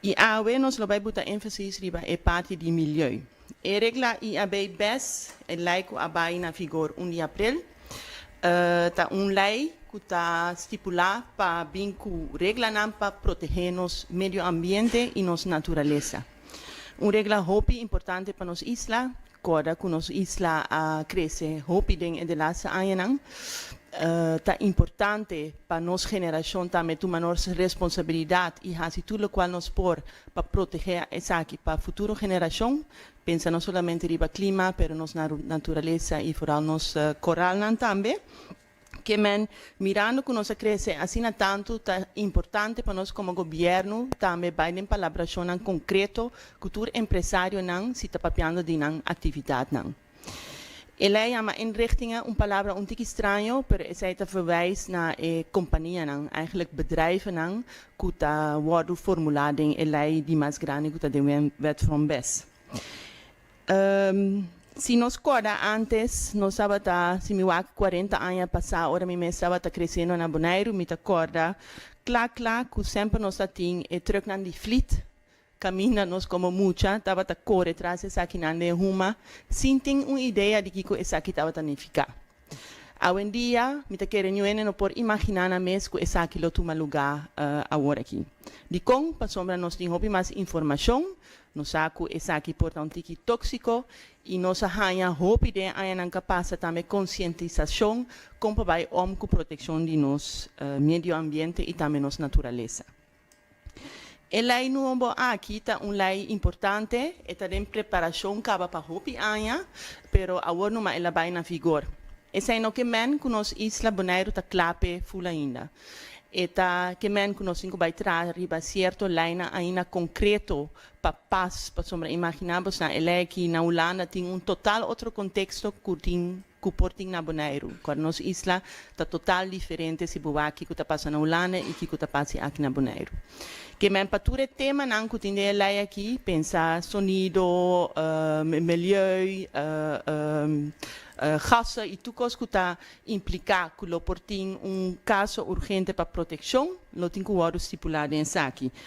E a nos lo vai botar ênfase riba é parte do milieu. E regla IAB BES é lei que abai na vigor 1 de abril. Tá lei que está estipulada para regla para proteger nos medio ambiente e nos natureza. Regla hopi importante para nos isla, agora que nos isla cresce hopi den de las anos. Tá importante para nossa geração também tomar nossa responsabilidade e fazer tudo o qual nos pode para proteger essa aqui para a futura geração. Pensa não somente riba clima, mas nossa natureza e foral nosso coral também. Que men mirando que nós cresce assim tanto tá importante para nós como governo também vai em colaboração concreto com o empresário não se está papiando de não atividade não. Ela chama inrichtingen palavra um tique estranho, pero essa verwijst naar companhia não, eigenlijk bedrijven não, que tá worden formulado em lei de mais grande que tá de wet van BES. Se nós corda antes, nós estava se me 40 anos passar, agora me estava crescendo na Bonaire, me corda, claro que sempre nós tem terug naar die fleet. Camina nos como mucha, estava a correr atrás essa aqui na ruma, sem ter uma ideia de que essa aqui estava a ficar. Hoje em dia, me querendo não por imaginar na mesa que essa aqui lo toma lugar agora aqui. De com, para sombra nós temos mais informação, nós sabemos que essa aqui porta tique tóxico e nós ganha hope de ainda capaz também conscientização como vai com proteção de nosso meio ambiente e também nossa natureza. A lei nuovo aqui está lei importante, está em preparação para hopi anos, pero agora não ela vai na vigor. Essa é o que men que nós isla Bonaire está clape full ainda. Eta que men que nós vai trazer riba certo lina ainda concreto para paz, para sombra imaginamos na lei que na Holanda tem total outro contexto que porting na Bonaire. Quando nossa isla está total diferente se boa aqui que está passando na Holanda e que está passando aqui na Bonaire. Que men pature tema não que tem lei aqui, pensar sonido, milieu, gassen e toekomst que está implicar que lo porting caso urgente para proteção, lo tem que worden stipulado em aqui.